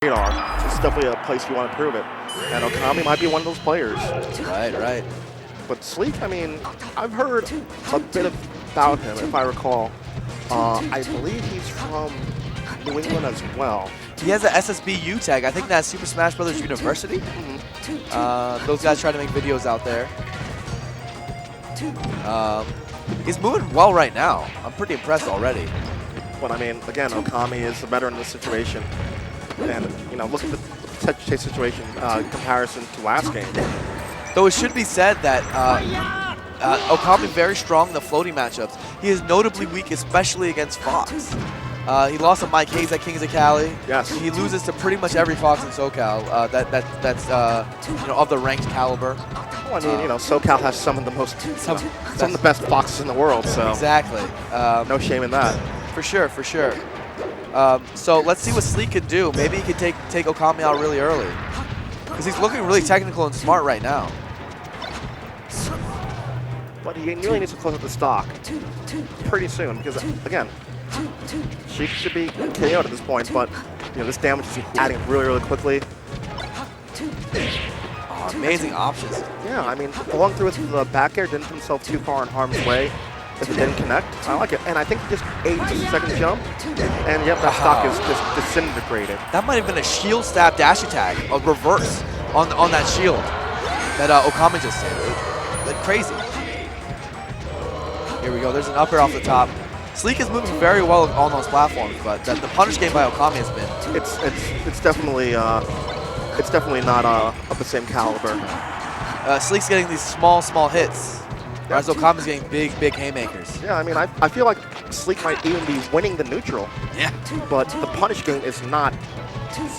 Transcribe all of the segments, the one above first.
radar. It's definitely a place you want to prove it. And Okami might be one of those players. Right, right. But Sleak, I mean, I've heard a bit about him, if I recall. I believe he's from New England as well. He has an SSBU tag. I think that's Super Smash Brothers University. Those guys try to make videos out there. He's moving well right now. I'm pretty impressed already. But I mean, again, Okami is the veteran in this situation. And, you know, look at the Tetris situation in comparison to last game. Though it should be said that Okami very strong in the floating matchups. He is notably weak, especially against Fox. He lost to Mike Hayes at Kings of Cali. Yes. He loses to pretty much every Fox in SoCal that's you know, of the ranked caliber. Well, I mean, you know, SoCal has some of the best Foxes in the world, so exactly. No shame in that. For sure, for sure. So let's see what Sleak can do. Maybe he can take Okami out really early, because he's looking really technical and smart right now. But he really needs to close up the stock pretty soon, because again, she should be KO'd at this point, but you know, this damage is adding really, really quickly. Oh, amazing options. Yeah, I mean, going through with the back air didn't put himself too far in harm's way. If it didn't connect, I like it. And I think he just ate the second jump, and yep, that stock is just disintegrated. That might have been a shield stab dash attack, a reverse on that shield that Okami just did. Like crazy. Here we go. There's an upper off the top. Sleak is moving very well on those platforms, but the punish game by Okami has been. It's definitely not of the same caliber. Sleek's getting these small hits, whereas Okami's getting big haymakers. Yeah, I mean, I feel like Sleak might even be winning the neutral. Yeah. But the punish game is not.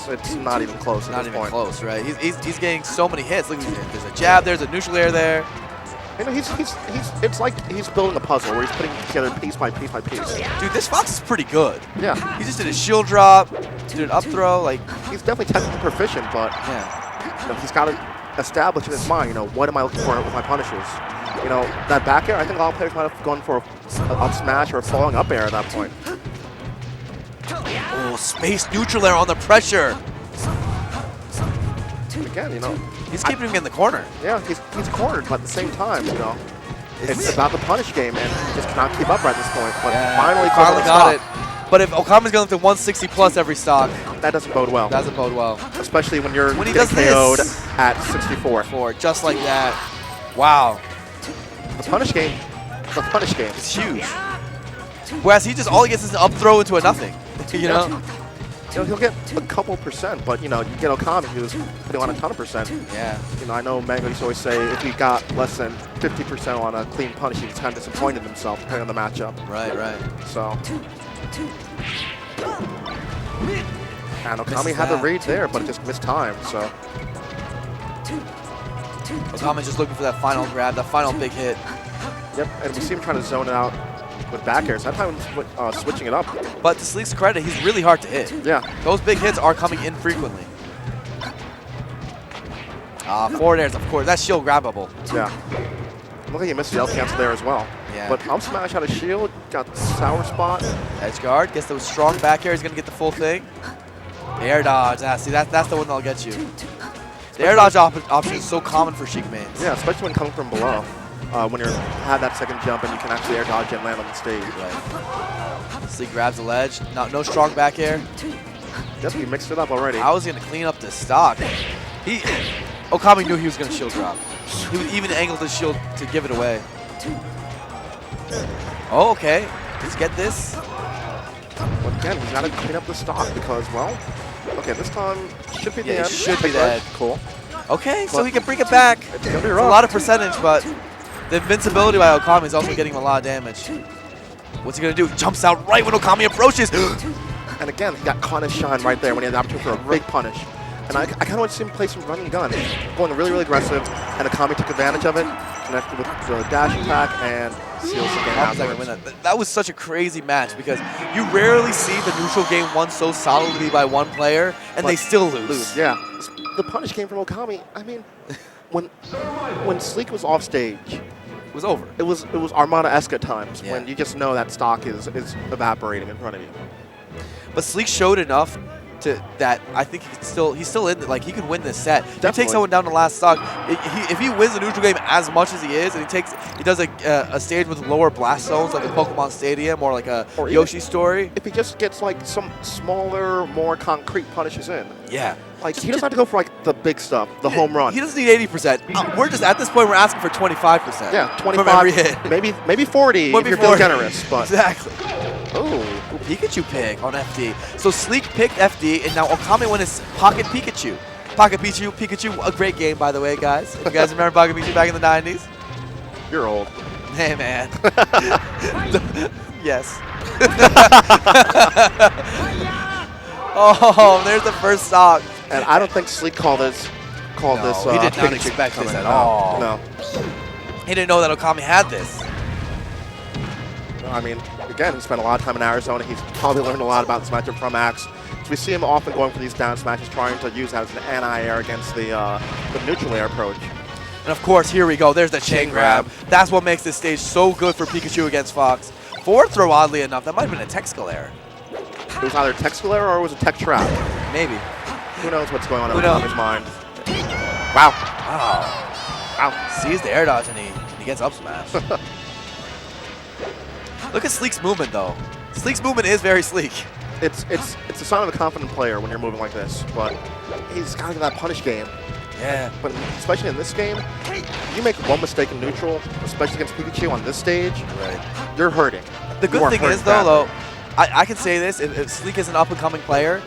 It's not even close. Not at this even point. close, right? He's getting so many hits. Look, there's a jab, there's a neutral air there. You know, it's like he's building a puzzle where he's putting together piece by piece by piece. Dude, this Fox is pretty good. Yeah. He just did a shield drop, did an up throw, like. He's definitely technically proficient, but yeah, you know, he's got to establish in his mind, you know, what am I looking for with my punishes? You know, that back air, I think a lot of players might have gone for an up smash or a falling up air at that point. Oh, space neutral air on the pressure. Again, you know, he's keeping him in the corner. Yeah, he's cornered, but at the same time, you know, it's about the punish game, and he just cannot keep up right at this point. But yeah, finally got it. But if Okami's going to 160 plus every stock, that doesn't bode well. Doesn't bode well. Especially when you're when he getting does KO'd this at 64. Just like that. Wow. The punish game is huge. Whereas he just all he gets is an up throw into a nothing. You know? You know, he'll get a couple percent, but you know, you get Okami who's putting on a ton of percent. Yeah. You know, I know Mango used to always say if he got less than 50% on a clean punish, he was kind of disappointed in himself, depending on the matchup. Right. So. And Okami had the read there, but it just missed time, so. Okami's just looking for that final grab, that final big hit. Yep, and we see him trying to zone it out with back airs. That time switching it up. But to Sleek's credit, he's really hard to hit. Yeah. Those big hits are coming infrequently. Forward airs, of course. That's shield grabbable. Yeah. Look like he missed the L cancel there as well. Yeah. But up smash out of shield, got the sour spot. Edge guard, gets those strong back air, he's going to get the full thing. The air dodge, see, that's the one that'll get you. The air dodge option is so common for Sheik mains. Yeah, especially when coming from below. When you have that second jump and you can actually air dodge and land on the stage. Right. Sleek grabs the ledge. No strong back air. Yep, he mixed it up already. How was he going to clean up this stock? Okami knew he was going to shield drop. He would even angle the shield to give it away. Oh, okay. Let's get this. But again, he's got to clean up the stock because, well, okay, this time should be the end. Should be the end. Cool. Okay, so he can bring it back. It's going to be a rough. lot of percentage, but the invincibility by Okami is also getting him a lot of damage. What's he going to do? Jumps out right when Okami approaches. And again, he got caught in shine right there when he had the opportunity for a big punish. And I kind of want to see him play some run and gun, going really, really aggressive, and Okami took advantage of it, connected with the dash attack, and seals the game afterwards. That was such a crazy match because you rarely see the neutral game won so solidly by one player, and they still lose. Yeah. The punish came from Okami. I mean, when Sleak was off stage, it was over. It was Armada-esque at times, when you just know that stock is evaporating in front of you. But Sleak showed enough that I think he's still in. Like he could win this set. He Definitely. takes someone down the last stock. If he wins the neutral game as much as he is, and he does a stage with lower blast zones like a Pokemon Stadium or like a Yoshi Story. If he just gets like some smaller, more concrete punishes in. Yeah. Like he doesn't have to go for like the big stuff, the home run. He doesn't need 80%. We're just at this point we're asking for 25%. Yeah, 25. From every hit. Maybe 40 if you're feeling generous. But exactly. Oh. Pikachu pick on FD. So Sleak picked FD, and now Okami went his Pocket Pikachu. Pocket Pikachu, a great game, by the way, guys. If you guys remember Pocket Pikachu back in the 90s? You're old. Hey, man. Yes. Oh, there's the first stock. And I don't think Sleak called this. He did not expect this at all. No. He didn't know that Okami had this. I mean, again, he spent a lot of time in Arizona. He's probably learned a lot about this matchup from Axe. So we see him often going for these down smashes, trying to use that as an anti-air against the neutral air approach. And of course, here we go. There's the chain grab. That's what makes this stage so good for Pikachu against Fox. Forward throw, oddly enough, that might have been a tech skill error. It was either a tech skill error or it was a tech trap. Maybe. Who knows what's going on in Okami's mind. Wow. Wow. Sees the air dodge and he gets up smash. Look at Sleek's movement, though. Sleek's movement is very sleek. It's a sign of a confident player when you're moving like this, but he's got to get that punish game. Yeah. But especially in this game, you make one mistake in neutral, especially against Pikachu on this stage, you're hurting. The good thing is, though, I can say this, if Sleek is an up-and-coming player,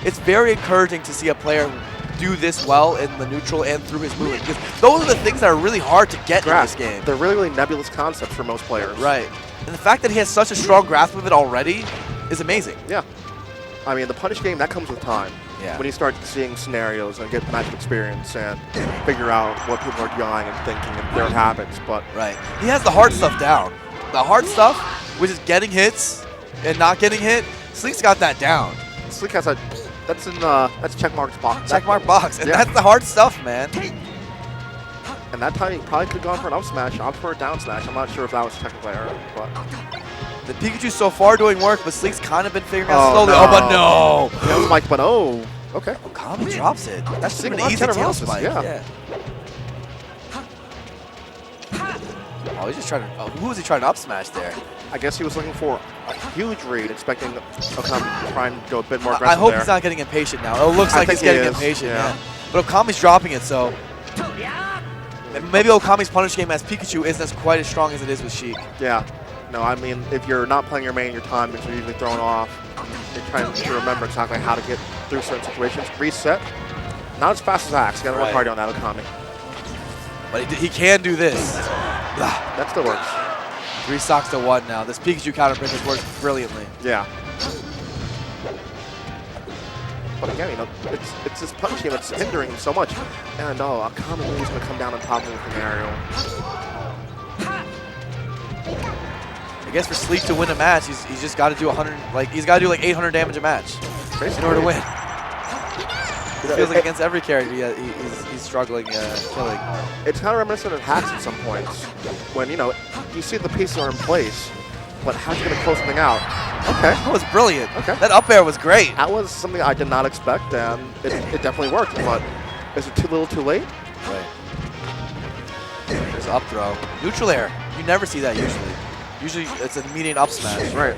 it's very encouraging to see a player do this well in the neutral and through his movement, because those are the things that are really hard to get in this game. They're really, really nebulous concepts for most players. Right. And the fact that he has such a strong grasp of it already is amazing. Yeah. I mean, the punish game, that comes with time. Yeah. When you start seeing scenarios and get matchup experience and figure out what people are doing and thinking and their habits, but... Right. He has the hard stuff down. The hard stuff, which is getting hits and not getting hit, Sleek's got that down. Sleek has a... That's checkmark's box. Checkmark box, and that's the hard stuff, man. And that time he probably could have gone for an up smash, opted for a down smash. I'm not sure if that was a technical error, but... The Pikachu so far doing work, but Sleek's kind of been figuring out slowly. No. Oh, but no! Yeah, I was like, but okay. Okami drops it. That's just an easy tail spike. Yeah. Oh, he's just trying to... Oh, who was he trying to up smash there? I guess he was looking for a huge read, expecting Okami to try and go a bit more aggressive I hope there. he's not getting impatient now. It looks like he's getting impatient, yeah. But Okami's dropping it, so... Maybe Okami's punish game as Pikachu isn't quite as strong as it is with Sheik. Yeah. No, I mean, if you're not playing your main, your time because you're usually thrown off, you're trying to remember exactly how to get through certain situations. Reset. Not as fast as Axe. You gotta work hard on that, Okami. But he can do this. That still works. 3 stocks to 1 now. This Pikachu counter pick has worked brilliantly. Yeah. But again, you know, it's this punch game that's hindering him so much. And Okami is going to come down on top of him with an aerial. I guess for Sleek to win a match, he's just got to do 100. Like he's got to do like 800 damage a match in order to win. It feels like against every character he's struggling killing. It's kind of reminiscent of hacks at some points when you see the pieces are in place, but how's you going to close something out? Okay. That was brilliant. Okay. That up air was great. That was something I did not expect, and it definitely worked, but is it too little too late? Right. There's up throw. Neutral air. You never see that usually. Usually it's an immediate up smash. Right.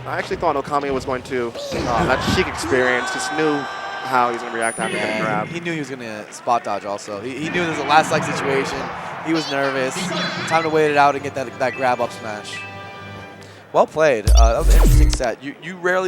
I actually thought Okami was going to, that Sheik experience, just knew how he was going to react after getting grabbed. He knew he was going to spot dodge also. He knew this was a last like situation. He was nervous. Time to wait it out and get that grab up smash. Well played. That was an interesting set. You rarely